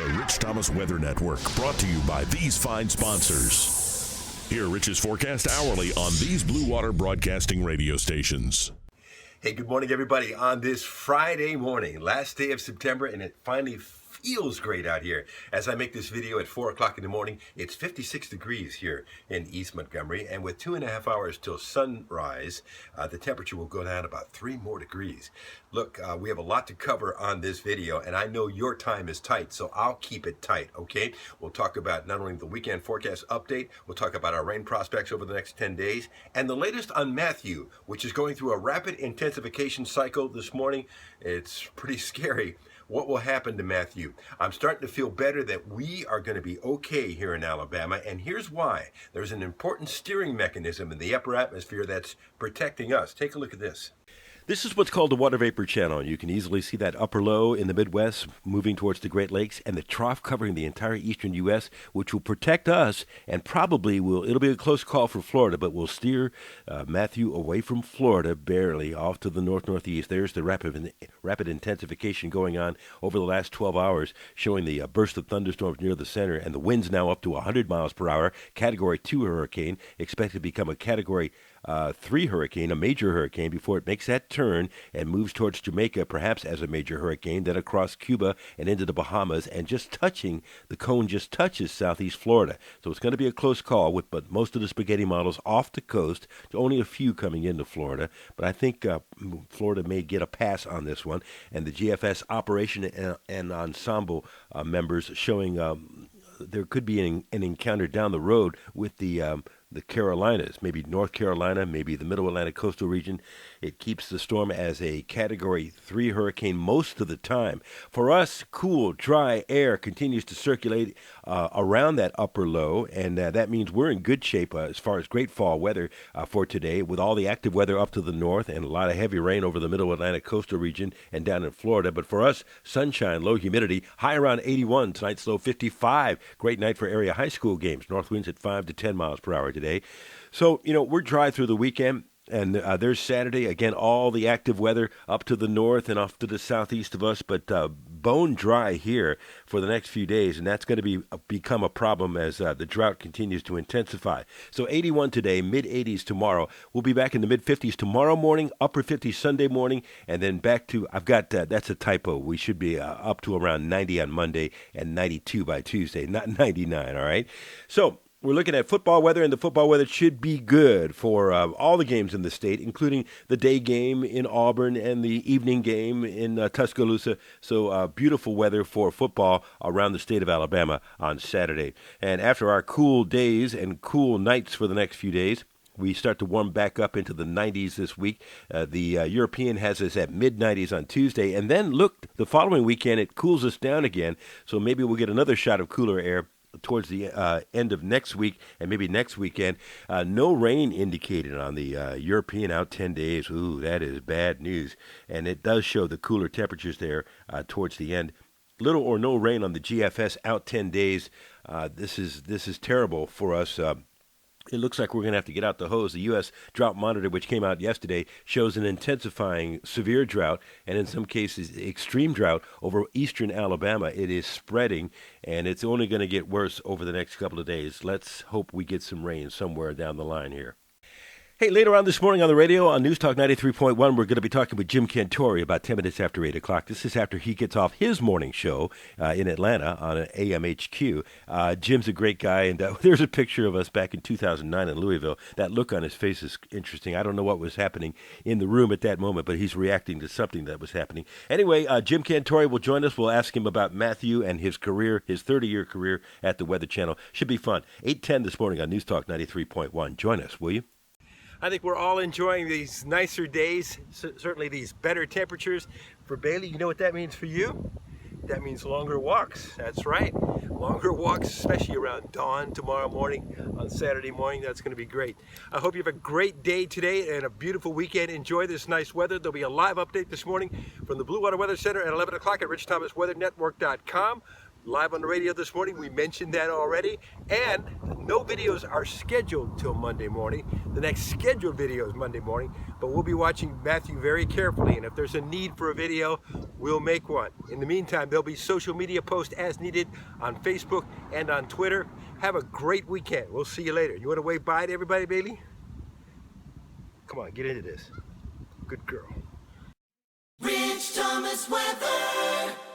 The Rich Thomas Weather Network, brought to you by these fine sponsors. Hear Rich's forecast hourly on these Blue Water Broadcasting radio stations. Hey, good morning, everybody. On this Friday morning, last day of September, and it finally feels great out here. As I make this video at 4 o'clock in the morning, it's 56 degrees here in East Montgomery, and with 2.5 hours till sunrise, the temperature will go down about 3 more degrees. Look, we have a lot to cover on this video, and I know your time is tight, so I'll keep it tight, okay? We'll talk about not only the weekend forecast update, we'll talk about our rain prospects over the next 10 days, and the latest on Matthew, which is going through a rapid intensification cycle this morning. It's pretty scary. What will happen to Matthew? I'm starting to feel better that we are going to be okay here in Alabama, and here's why. There's an important steering mechanism in the upper atmosphere that's protecting us. Take a look at this. This is what's called the water vapor channel. You can easily see that upper low in the Midwest moving towards the Great Lakes and the trough covering the entire eastern U.S., which will protect us and probably it'll be a close call for Florida, but will steer Matthew away from Florida barely off to the north-northeast. There's the rapid intensification going on over the last 12 hours, showing the burst of thunderstorms near the center, and the winds now up to 100 miles per hour. Category 2 hurricane, expected to become a Category 3 hurricane, a major hurricane, before it makes that turn and moves towards Jamaica, perhaps as a major hurricane, then across Cuba and into the Bahamas, and the cone just touches southeast Florida. So it's going to be a close call, but most of the spaghetti models off the coast, only a few coming into Florida. But I think Florida may get a pass on this one, and the GFS operation and ensemble members showing there could be an encounter down the road with the Carolinas, maybe North Carolina, maybe the Middle Atlantic coastal region. It keeps the storm as a Category 3 hurricane most of the time. For us, cool, dry air continues to circulate around that upper low, and that means we're in good shape as far as great fall weather for today, with all the active weather up to the north and a lot of heavy rain over the Middle Atlantic coastal region and down in Florida. But for us, sunshine, low humidity, high around 81, tonight's low 55. Great night for area high school games. North winds at 5 to 10 miles per hour today. So, we're dry through the weekend, and there's Saturday. Again, all the active weather up to the north and off to the southeast of us, but bone dry here for the next few days, and that's going to become a problem as the drought continues to intensify. So 81 today, mid-80s tomorrow. We'll be back in the mid-50s tomorrow morning, upper 50s Sunday morning, and then back to, that's a typo. We should be up to around 90 on Monday and 92 by Tuesday, not 99, all right? So we're looking at football weather, and the football weather should be good for all the games in the state, including the day game in Auburn and the evening game in Tuscaloosa. So beautiful weather for football around the state of Alabama on Saturday. And after our cool days and cool nights for the next few days, we start to warm back up into the 90s this week. The European has us at mid-90s on Tuesday. And then, look, the following weekend, it cools us down again. So maybe we'll get another shot of cooler air towards the end of next week and maybe next weekend. No rain indicated on the European out 10 days. Ooh, that is bad news. And it does show the cooler temperatures there towards the end. Little or no rain on the GFS out 10 days. This is terrible for us. It looks like we're going to have to get out the hose. The U.S. Drought Monitor, which came out yesterday, shows an intensifying severe drought, and in some cases extreme drought over eastern Alabama. It is spreading, and it's only going to get worse over the next couple of days. Let's hope we get some rain somewhere down the line here. Hey, later on this morning on the radio on News Talk 93.1, we're going to be talking with Jim Cantore about 10 minutes after 8 o'clock. This is after he gets off his morning show in Atlanta on AMHQ. Jim's a great guy, and there's a picture of us back in 2009 in Louisville. That look on his face is interesting. I don't know what was happening in the room at that moment, but he's reacting to something that was happening. Anyway, Jim Cantore will join us. We'll ask him about Matthew and his career, his 30-year career at the Weather Channel. Should be fun. 8:10 this morning on News Talk 93.1. Join us, will you? I think we're all enjoying these nicer days, certainly these better temperatures. For Bailey, you know what that means for you? That means longer walks. That's right. Longer walks, especially around dawn tomorrow morning, on Saturday morning. That's going to be great. I hope you have a great day today and a beautiful weekend. Enjoy this nice weather. There'll be a live update this morning from the Blue Water Weather Center at 11 o'clock at RichThomasWeatherNetwork.com. Live on the radio this morning, we mentioned that already, and no videos are scheduled till Monday morning. The next scheduled video is Monday morning, but we'll be watching Matthew very carefully, and if there's a need for a video, we'll make one. In the meantime, there'll be social media posts as needed on Facebook and on Twitter. Have a great weekend. We'll see you later. You want to wave bye to everybody, Bailey? Come on, get into this. Good girl. Rich Thomas Weather.